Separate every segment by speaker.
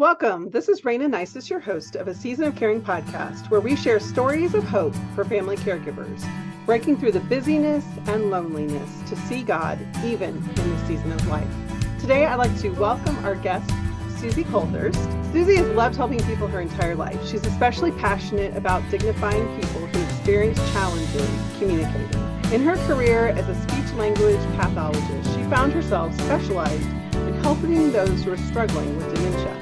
Speaker 1: Welcome. This is Rayna Neises, your host of a Season of Caring podcast, where we share stories of hope for family caregivers, breaking through the busyness and loneliness to see God even in the season of life. Today, I'd like to welcome our guest, Suzi Colthurst. Suzi has loved helping people her entire life. She's especially passionate about dignifying people who experience challenges communicating. In her career as a speech language pathologist, she found herself specialized in helping those who are struggling with dementia.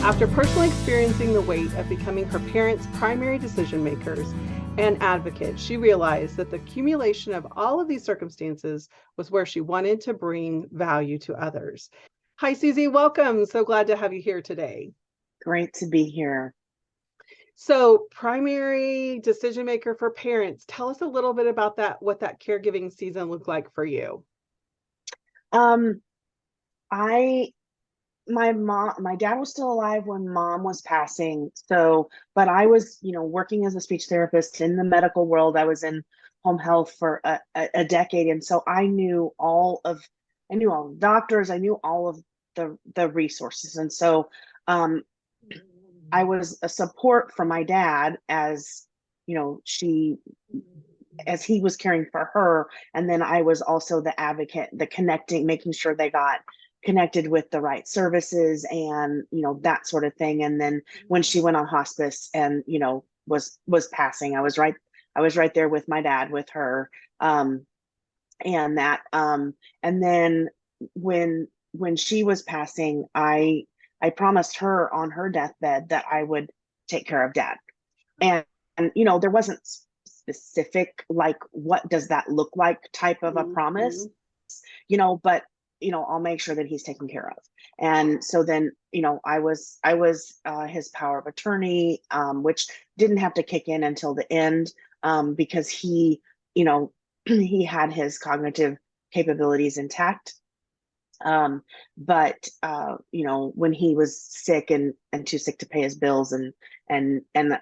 Speaker 1: After personally experiencing the weight of becoming her parents' primary decision makers and advocates, she realized that the accumulation of all of these circumstances was where she wanted to bring value to others. Hi, Suzi. Welcome. So glad to have you here today.
Speaker 2: Great to be here.
Speaker 1: So, primary decision maker for parents. Tell us a little bit about that, what that caregiving season looked like for you.
Speaker 2: My dad was still alive when mom was passing. But I was, working as a speech therapist in the medical world. I was in home health for a decade. And so I knew all the doctors, I knew all of the resources. And so, I was a support for my dad as he was caring for her. And then I was also the advocate, the connecting, making sure they got connected with the right services and, that sort of thing. And then when she went on hospice and, was passing, I was right there with my dad, with her. And then when she was passing, I promised her on her deathbed that I would take care of dad. And there wasn't specific, like, what does that look like type of a promise, but I'll make sure that he's taken care of. And so then, I was his power of attorney, which didn't have to kick in until the end, because he he had his cognitive capabilities intact. But when he was sick and too sick to pay his bills and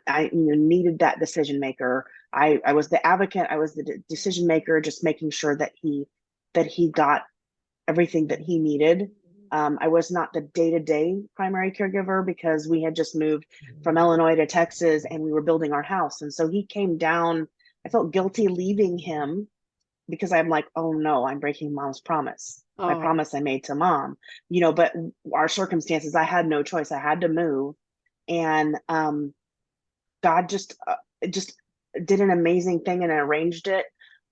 Speaker 2: I needed that decision maker, I was the advocate, I was the decision maker, just making sure that he got everything that he needed. I was not the day-to-day primary caregiver because we had just moved from Illinois to Texas and we were building our house. And so he came down. I felt guilty leaving him because I'm like, oh no, I'm breaking mom's promise.
Speaker 1: Oh.
Speaker 2: My promise I made to mom, but our circumstances, I had no choice. I had to move. And God just did an amazing thing and arranged it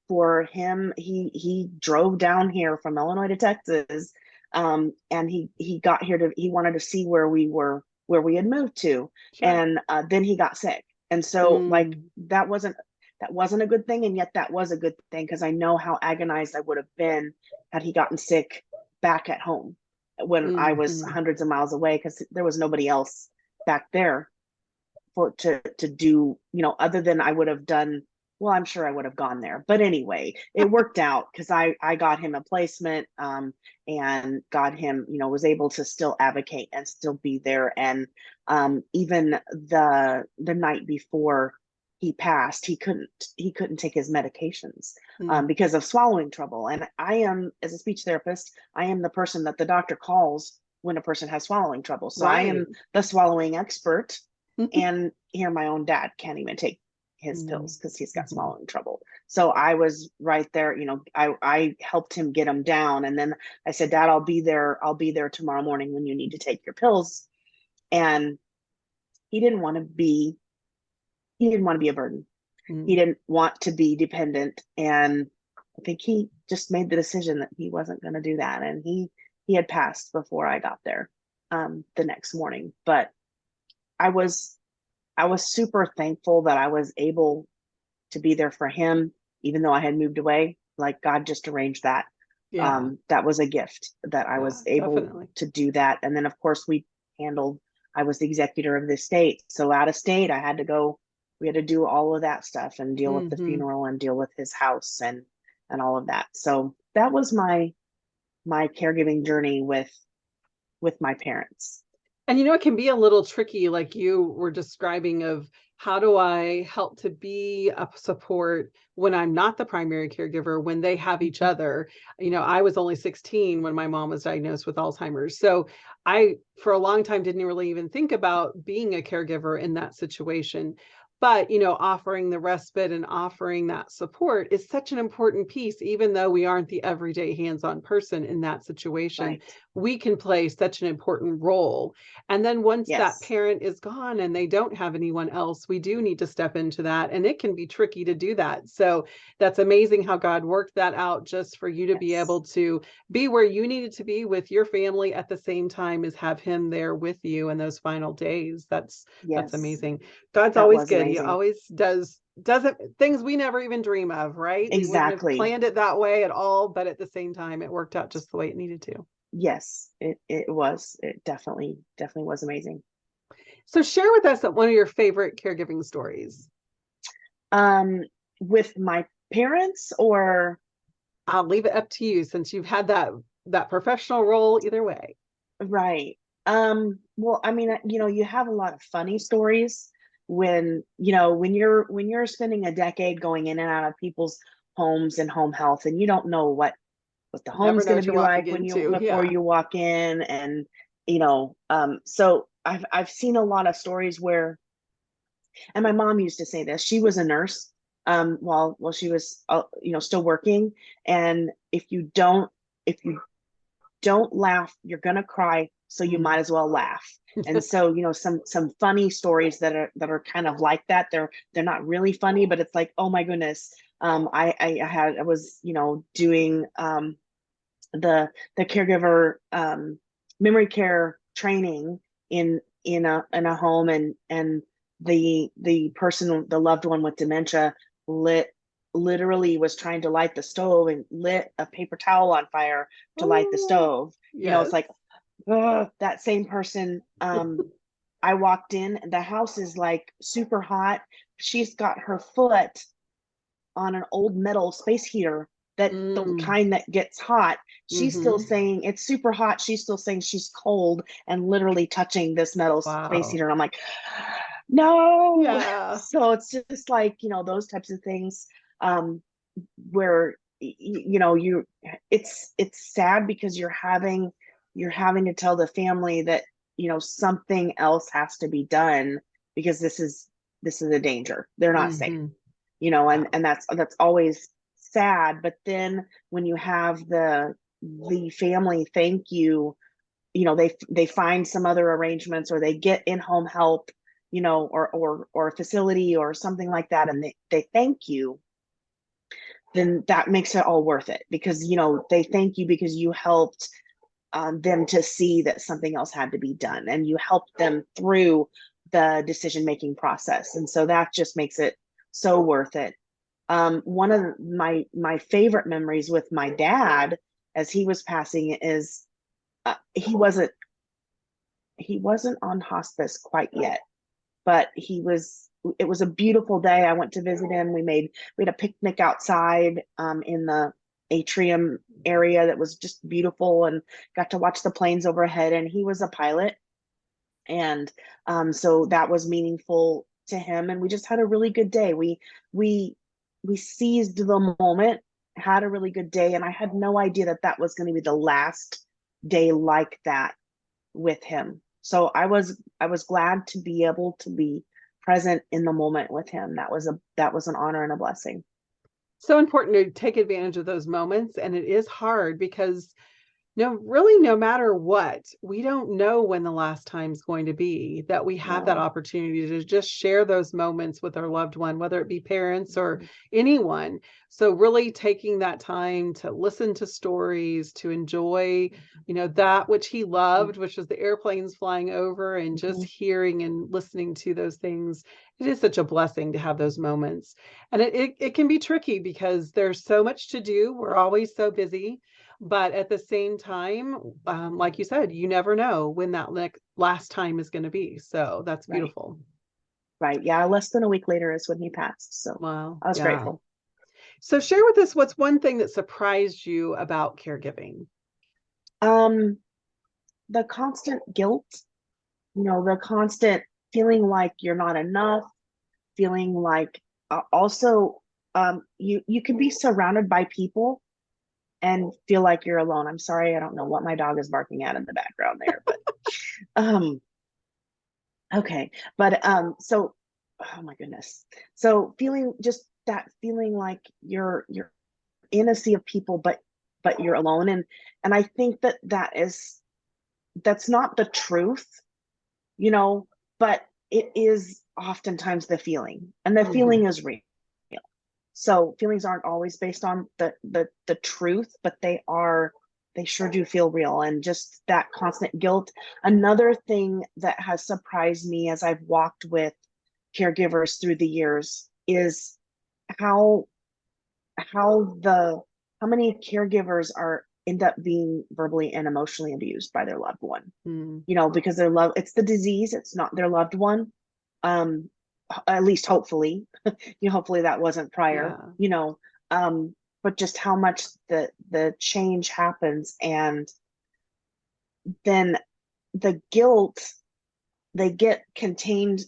Speaker 2: for him. He drove down here from Illinois to Texas, and he got here he wanted to see where we had moved to. Sure. And then he got sick, and so like that wasn't a good thing, and yet that was a good thing because I know how agonized I would have been had he gotten sick back at home when I was hundreds of miles away, because there was nobody else back there to do, other than I would have done. Well, I'm sure I would have gone there. But anyway, it worked out because I got him a placement, and got him, was able to still advocate and still be there. And even the night before he passed, he couldn't take his medications because of swallowing trouble. And I am, as a speech therapist, I am the person that the doctor calls when a person has swallowing trouble. So right. I am the swallowing expert. And here my own dad can't even take his pills because he's got swallowing trouble. So I was right there, I helped him get him down. And then I said, Dad, I'll be there tomorrow morning when you need to take your pills. And he didn't want to be a burden. He didn't want to be dependent. And I think he just made the decision that he wasn't going to do that. And he had passed before I got there the next morning. But I was super thankful that I was able to be there for him, even though I had moved away. Like God just arranged that. Yeah. That was a gift that I was able to do that. And then of course I was the executor of the estate. So out of state, I had to go, we had to do all of that stuff and deal with the funeral and deal with his house and all of that. So that was my caregiving journey with my parents.
Speaker 1: And it can be a little tricky, like you were describing, of how do I help to be a support when I'm not the primary caregiver, when they have each other? I was only 16 when my mom was diagnosed with Alzheimer's. So I, for a long time, didn't really even think about being a caregiver in that situation. But, offering the respite and offering that support is such an important piece, even though we aren't the everyday hands-on person in that situation.
Speaker 2: Right.
Speaker 1: We can play such an important role. And then once that
Speaker 2: Yes.
Speaker 1: parent is gone and they don't have anyone else, we do need to step into that. And it can be tricky to do that. So that's amazing how God worked that out just for you to be
Speaker 2: Yes.
Speaker 1: able to be where you needed to be with your family at the same time as have him there with you in those final days. That's
Speaker 2: Yes.
Speaker 1: amazing. God's
Speaker 2: That
Speaker 1: always
Speaker 2: was
Speaker 1: good. He
Speaker 2: amazing.
Speaker 1: always does it things we never even dream of, right? We wouldn't have
Speaker 2: Exactly.
Speaker 1: planned it that way at all, but at the same time, it worked out just the way it needed to.
Speaker 2: Yes, it was. It definitely was amazing.
Speaker 1: So share with us one of your favorite caregiving stories.
Speaker 2: Um, with my parents or
Speaker 1: I'll leave it up to you since you've had that professional role either way.
Speaker 2: right. Well, I mean, you have a lot of funny stories when you're spending a decade going in and out of people's homes and home health, and you don't know what the
Speaker 1: Never
Speaker 2: home's
Speaker 1: know
Speaker 2: going
Speaker 1: what
Speaker 2: to
Speaker 1: you're
Speaker 2: be
Speaker 1: walking
Speaker 2: like
Speaker 1: into.
Speaker 2: before
Speaker 1: Yeah.
Speaker 2: you walk in, and so I've seen a lot of stories where, and my mom used to say this. She was a nurse while she was still working, and if you don't laugh, you're gonna cry, so you might as well laugh. And so, some funny stories that are kind of like that. They're not really funny, but it's like, oh my goodness. I was, doing the caregiver memory care training in a home, and the loved one with dementia literally was trying to light the stove and lit a paper towel on fire to light the
Speaker 1: Oh,
Speaker 2: stove.
Speaker 1: yes.
Speaker 2: It's like, ugh, that same person. I walked in, the house is like super hot. She's got her foot on an old metal space heater, that the
Speaker 1: Mm,
Speaker 2: kind that gets hot. She's still
Speaker 1: mm-hmm.
Speaker 2: saying it's super hot. She's still saying she's cold and literally touching this metal space
Speaker 1: Wow.
Speaker 2: heater. And I'm like, no.
Speaker 1: Yeah.
Speaker 2: So it's just like, those types of things, um, where it's sad because you're having to tell the family that something else has to be done, because this is a danger. They're not safe,
Speaker 1: Mm-hmm.
Speaker 2: and
Speaker 1: Wow.
Speaker 2: that's always sad. But then when you have the family thank you, they find some other arrangements, or they get in-home help, or a facility or something like that, and they thank you, then that makes it all worth it, because they thank you because you helped them to see that something else had to be done, and you helped them through the decision making process, and so that just makes it so worth it. One of my favorite memories with my dad as he was passing is, he wasn't on hospice quite yet, but it was a beautiful day. I went to visit him. We had a picnic outside, in the atrium area that was just beautiful, and got to watch the planes overhead. And he was a pilot, and so that was meaningful to him. And we just had a really good day. We we seized the moment, had a really good day, and I had no idea that that was going to be the last day like that with him. So I was glad to be able to be present in the moment with him. That was an honor and a blessing.
Speaker 1: So important to take advantage of those moments. And it is hard because no, really, no matter what, we don't know when the last time's going to be that we have that
Speaker 2: No.
Speaker 1: opportunity to just share those moments with our loved one, whether it be parents or
Speaker 2: Mhm.
Speaker 1: anyone. So really taking that time to listen to stories, to enjoy, that which he loved, which was the airplanes flying over and just
Speaker 2: Mhm.
Speaker 1: hearing and listening to those things. It is such a blessing to have those moments. And it can be tricky because there's so much to do. We're always so busy. But at the same time, like you said, you never know when that last time is going to be. So that's
Speaker 2: Right.
Speaker 1: beautiful.
Speaker 2: Right. Yeah. Less than a week later is when he passed. So
Speaker 1: Wow.
Speaker 2: I was
Speaker 1: Yeah.
Speaker 2: grateful.
Speaker 1: So share with us what's one thing that surprised you about caregiving.
Speaker 2: Um, the constant guilt, the constant feeling like you're not enough, feeling like also you can be surrounded by people and feel like you're alone. I'm sorry, I don't know what my dog is barking at in the background there, but um okay. But so oh my goodness. So feeling just that feeling like you're in a sea of people, but you're alone. And I think that that's not the truth, you know, but it is oftentimes the feeling, and the feeling is real. So feelings aren't always based on the truth, but they sure do feel real. And just that constant guilt. Another thing that has surprised me as I've walked with caregivers through the years is how how many caregivers are end up being verbally and emotionally abused by their loved one. You know, because their love, it's the disease, it's not their loved one. um at least hopefully, hopefully that wasn't prior,
Speaker 1: Yeah.
Speaker 2: but just how much the change happens, and then the guilt, they get contained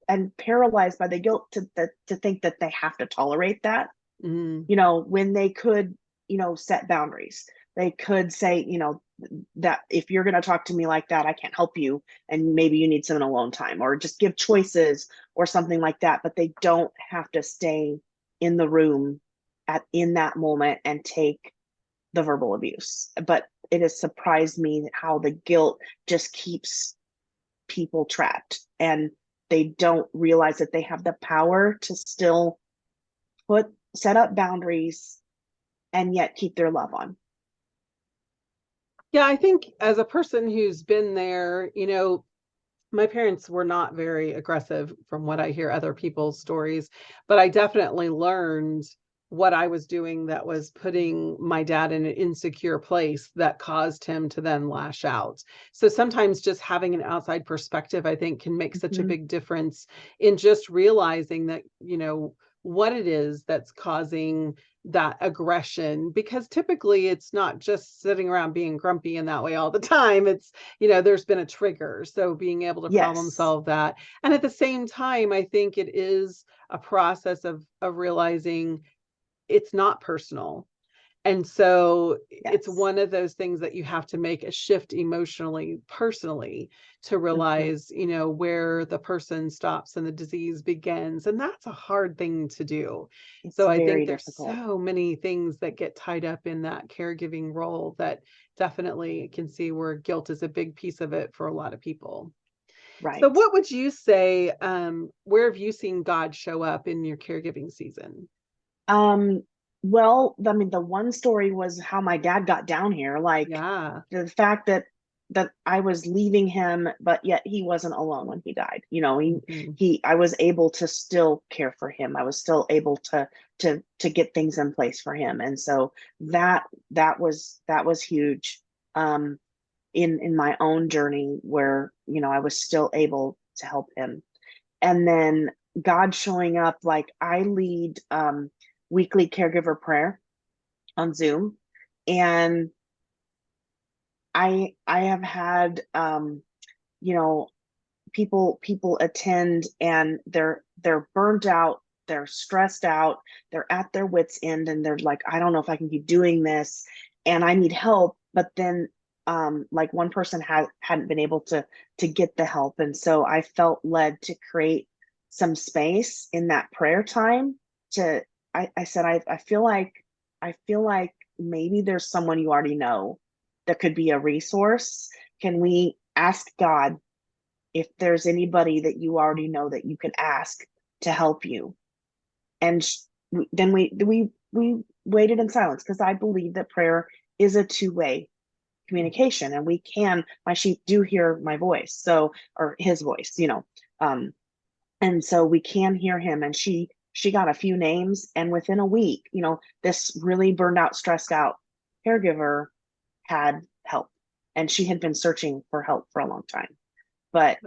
Speaker 2: and paralyzed by the guilt to think that they have to tolerate that, when they could, set boundaries. They could say, that if you're going to talk to me like that, I can't help you. And maybe you need some alone time, or just give choices or something like that. But they don't have to stay in the room in that moment and take the verbal abuse. But it has surprised me how the guilt just keeps people trapped, and they don't realize that they have the power to still set up boundaries and yet keep their love on.
Speaker 1: Yeah, I think as a person who's been there, my parents were not very aggressive from what I hear other people's stories, but I definitely learned what I was doing that was putting my dad in an insecure place that caused him to then lash out. So sometimes just having an outside perspective, I think, can make such a big difference in just realizing that, what it is that's causing that aggression, because typically it's not just sitting around being grumpy in that way all the time. It's, there's been a trigger. So being able to problem solve that. And at the same time, I think it is a process of realizing it's not personal. And so it's one of those things that you have to make a shift emotionally, personally, to realize, where the person stops and the disease begins. And that's a hard thing to do. So I think there's difficult. So many things that get tied up in that caregiving role that definitely can see where guilt is a big piece of it for a lot of people. Right. So what would you say, where have you seen God show up in your caregiving season?
Speaker 2: Well, I mean, the one story was how my dad got down here. Like, the fact that I was leaving him, but yet he wasn't alone when he died. I was able to still care for him. I was still able to get things in place for him. And so that was huge, in my own journey, where, I was still able to help him. And then God showing up, like, I lead weekly caregiver prayer on Zoom, and I have had people attend, and they're burnt out, they're stressed out, they're at their wits end, and they're like, I don't know if I can keep doing this, and I need help. But then like, one person hadn't been able to get the help, and so I felt led to create some space in that prayer time to I said, I feel like maybe there's someone you already know that could be a resource. Can we ask God if there's anybody that you already know that you could ask to help you? And then we waited in silence, because I believe that prayer is a two-way communication, and my sheep do hear my voice, or his voice, and so we can hear him. And she got a few names, and within a week, this really burned out, stressed out caregiver had help, and she had been searching for help for a long time. But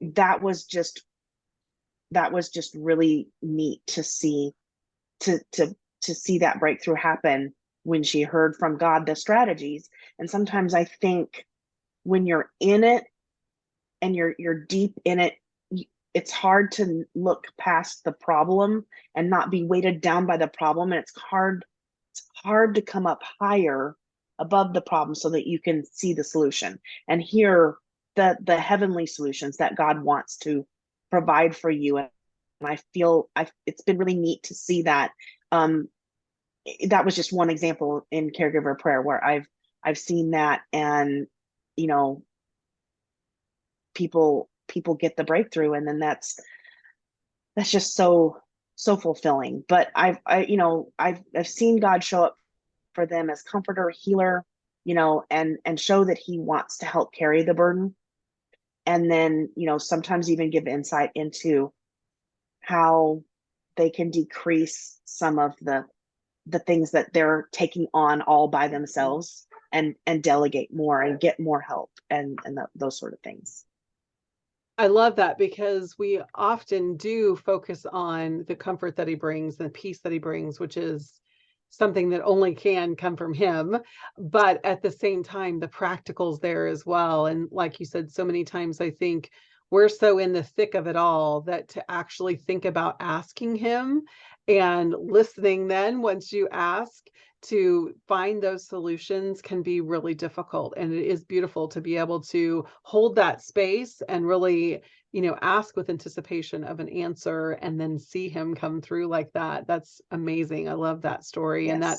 Speaker 2: that was just really neat to see, to see that breakthrough happen when she heard from God the strategies. And sometimes I think when you're in it and you're deep in it, it's hard to look past the problem and not be weighted down by the problem. And it's hard to come up higher above the problem so that you can see the solution and hear the heavenly solutions that God wants to provide for you. And I feel it's been really neat to see that. That was just one example in caregiver prayer where I've seen that, and you know, people get the breakthrough, and then that's just so fulfilling. But I've seen God show up for them as comforter, healer, and show that he wants to help carry the burden, and then sometimes even give insight into how they can decrease some of the things that they're taking on all by themselves, and delegate more and get more help, and those sort of things.
Speaker 1: I love that, because we often do focus on the comfort that he brings, the peace that he brings, which is something that only can come from him. But at the same time, the practicals there as well. And like you said, so many times, I think we're so in the thick of it all that to actually think about asking him and listening, then once you ask, to find those solutions can be really difficult. And it is beautiful to be able to hold that space and really, ask with anticipation of an answer, and then see him come through like that. That's amazing. I love that story.
Speaker 2: Yes.
Speaker 1: And that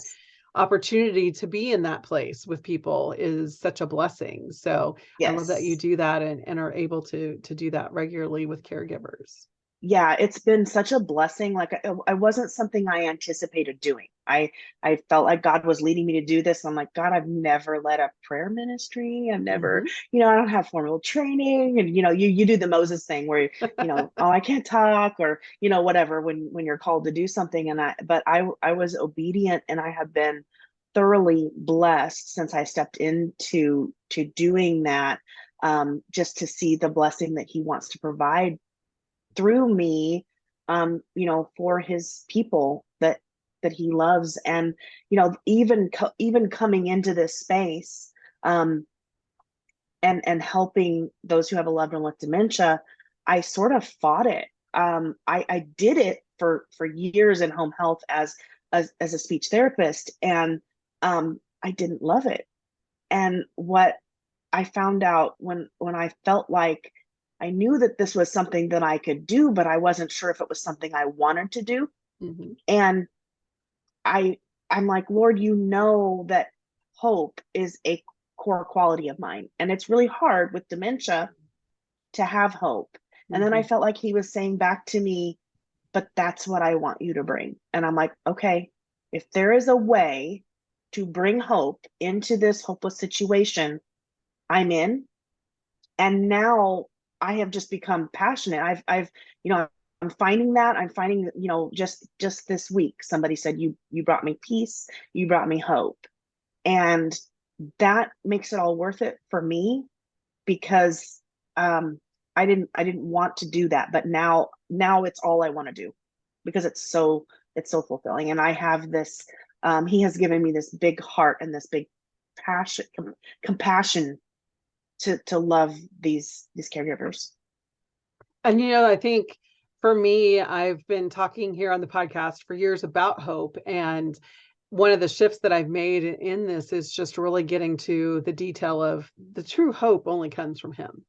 Speaker 1: opportunity to be in that place with people is such a blessing. So
Speaker 2: yes.
Speaker 1: I love that you do that, and are able to do that regularly with caregivers.
Speaker 2: Yeah, it's been such a blessing. Like I wasn't something I anticipated doing. I felt like God was leading me to do this. I'm like, God, I've never led a prayer ministry. I've never, I don't have formal training. And you do the Moses thing where oh, I can't talk, or whatever, when you're called to do something. And I was obedient, and I have been thoroughly blessed since I stepped into doing that. Just to see the blessing that he wants to provide through me, for his people that he loves. And even coming into this space, and helping those who have a loved one with dementia, I sort of fought it. I did it for years in home health as a speech therapist, and I didn't love it. And what I found out when I felt like I knew that this was something that I could do, but I wasn't sure if it was something I wanted to do. And I'm like, Lord, that hope is a core quality of mine. And it's really hard with dementia to have hope. And then I felt like he was saying back to me, but that's what I want you to bring. And I'm like, okay, if there is a way to bring hope into this hopeless situation, I'm in. And now I have just become passionate. I'm finding just this week, somebody said, you brought me peace, you brought me hope. And that makes it all worth it for me, because I didn't want to do that, but now it's all I want to do, because it's so fulfilling. And I have this, he has given me this big heart and this big passion, compassion to love these caregivers.
Speaker 1: And I think for me, I've been talking here on the podcast for years about hope, and one of the shifts that I've made in this is just really getting to the detail of the true hope only comes from him.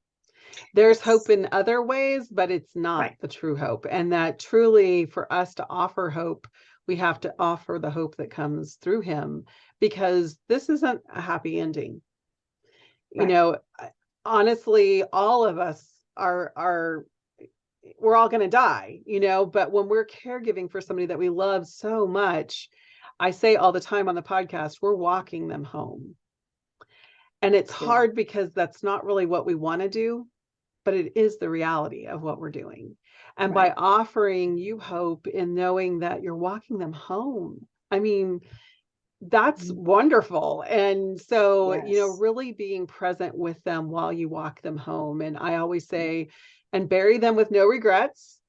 Speaker 1: There's hope in other ways, but it's not the true hope. And that truly, for us to offer hope, we have to offer the hope that comes through him, because this isn't a happy ending. Honestly, all of us are we're all going to die, but when we're caregiving for somebody that we love so much, I say all the time on the podcast, we're walking them home. And it's hard, because that's not really what we want to do, but it is the reality of what we're doing. And by offering you hope in knowing that you're walking them home, I mean, that's wonderful. And so, really being present with them while you walk them home. And I always say, and bury them with no regrets.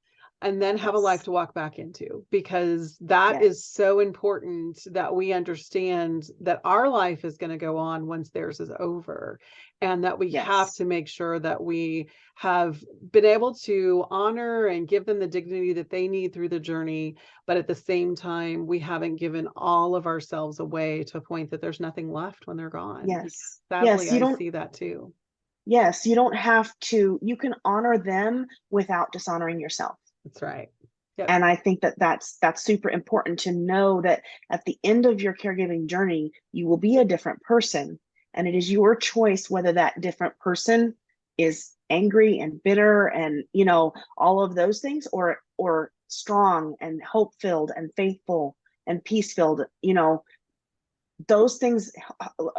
Speaker 1: and then have a life to walk back into, because that is so important that we understand that our life is going to go on once theirs is over, and that we have to make sure that we have been able to honor and give them the dignity that they need through the journey. But at the same time, we haven't given all of ourselves away to a point that there's nothing left when they're gone. Sadly, I see that too.
Speaker 2: Yes, you don't have to, you can honor them without dishonoring yourself.
Speaker 1: That's right.
Speaker 2: Yep. And I think that that's super important to know, that at the end of your caregiving journey, you will be a different person. And it is your choice whether that different person is angry and bitter and, you know, all of those things, or strong and hope-filled and faithful and peace-filled. You know, those things,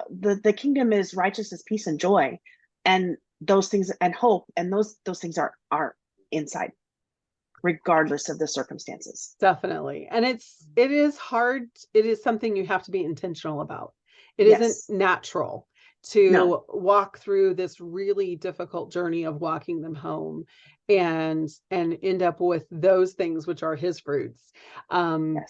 Speaker 2: the kingdom is righteousness, peace, and joy. And those things, and hope, and those things are inside, regardless of the circumstances.
Speaker 1: Definitely. And it is hard. It is something you have to be intentional about. It isn't natural to walk through this really difficult journey of walking them home and end up with those things, which are his fruits.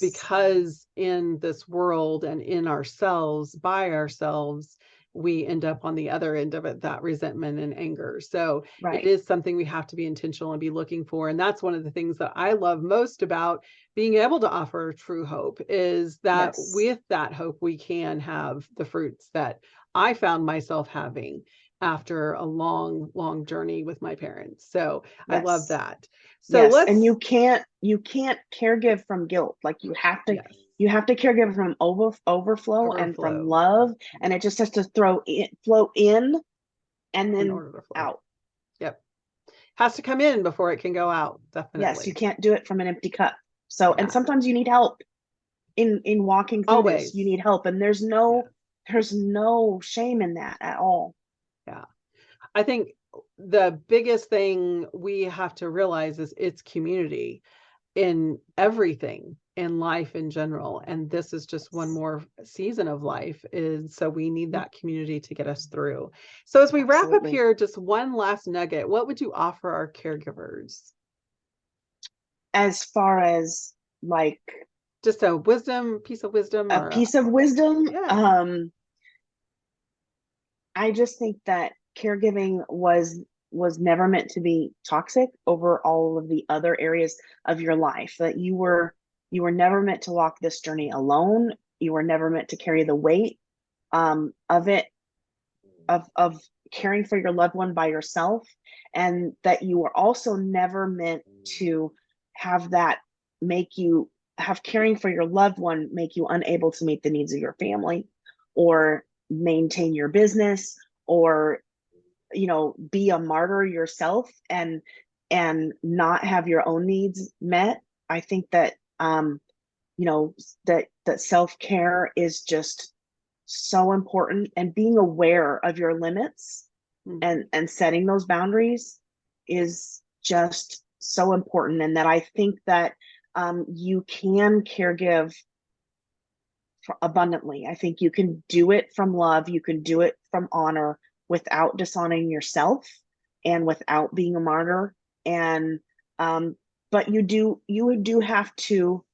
Speaker 1: Because in this world and in ourselves, by ourselves, we end up on the other end of it, that resentment and anger. So it is something we have to be intentional and be looking for. And that's one of the things that I love most about being able to offer true hope, is that with that hope, we can have the fruits that I found myself having after a long, long journey with my parents. So I love that. So
Speaker 2: and you can't caregive from guilt. Like you have to, you have to caregive from overflow and from love. And it just has to flow in and then out.
Speaker 1: Yep. Has to come in before it can go out. Definitely.
Speaker 2: Yes. You can't do it from an empty cup. So, and sometimes you need help in walking through this. You need help. And there's no shame in that at all.
Speaker 1: Yeah. I think the biggest thing we have to realize is it's community in everything in life in general. And this is just one more season of life, so we need that community to get us through. So as we wrap up here, just one last nugget, what would you offer our caregivers? As far as like just a piece of wisdom,
Speaker 2: I just think that caregiving was never meant to be toxic over all of the other areas of your life. That you were never meant to walk this journey alone. You were never meant to carry the weight of it, of caring for your loved one by yourself. And that you were also never meant to have caring for your loved one make you unable to meet the needs of your family, or maintain your business, or, you know, be a martyr yourself and not have your own needs met. I think that you know, that self-care is just so important, and being aware of your limits and setting those boundaries is just so important. And that I think that you can caregive abundantly. I think you can do it from love, you can do it from honor, without dishonoring yourself and without being a martyr. And but you do have to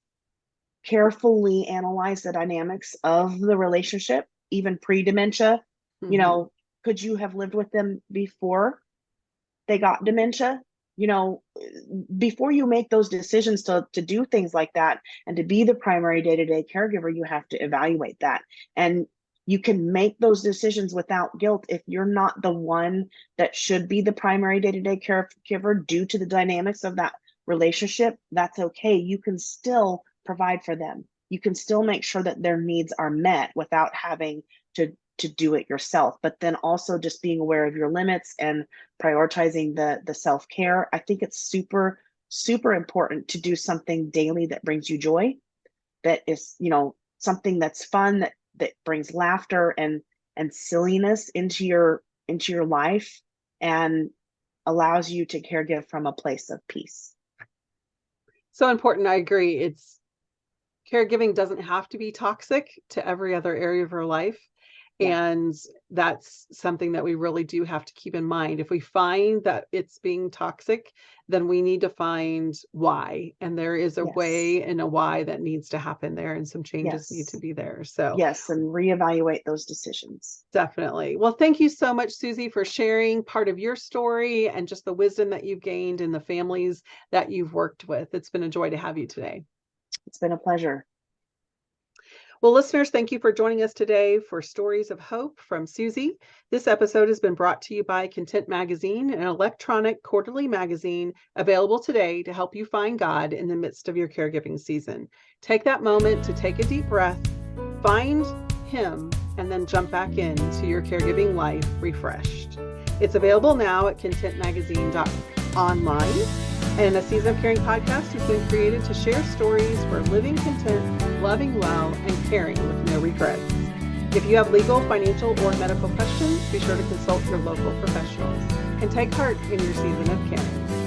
Speaker 2: carefully analyze the dynamics of the relationship, even pre-dementia. You know, could you have lived with them before they got dementia? You know, before you make those decisions to do things like that and to be the primary day-to-day caregiver, you have to evaluate that. And you can make those decisions without guilt if you're not the one that should be the primary day-to-day caregiver due to the dynamics of that relationship. That's okay. You can still provide for them. You can still make sure that their needs are met without having to do it yourself. But then also just being aware of your limits and prioritizing the self-care. I think it's super, super important to do something daily that brings you joy, that is, you know, something that's fun, that brings laughter and silliness into your life, and allows you to caregive from a place of peace. So important. I agree. Caregiving doesn't have to be toxic to every other area of our life.
Speaker 1: And that's something that we really do have to keep in mind. If we find that it's being toxic, then we need to find why. And there is a way and a why that needs to happen there, and some changes need to be there. So
Speaker 2: yes, and reevaluate those decisions.
Speaker 1: Definitely. Well, thank you so much, Suzi, for sharing part of your story and just the wisdom that you've gained in the families that you've worked with. It's been a joy to have you today.
Speaker 2: It's been a pleasure.
Speaker 1: Well, listeners, thank you for joining us today for Stories of Hope from Suzi. This episode has been brought to you by Content Magazine, an electronic quarterly magazine available today to help you find God in the midst of your caregiving season. Take that moment to take a deep breath, find Him, and then jump back into your caregiving life refreshed. It's available now at contentmagazine.online. And a Season of Caring podcast has been created to share stories for living content, loving well, and caring with no regrets. If you have legal, financial, or medical questions, be sure to consult your local professionals and take heart in your season of caring.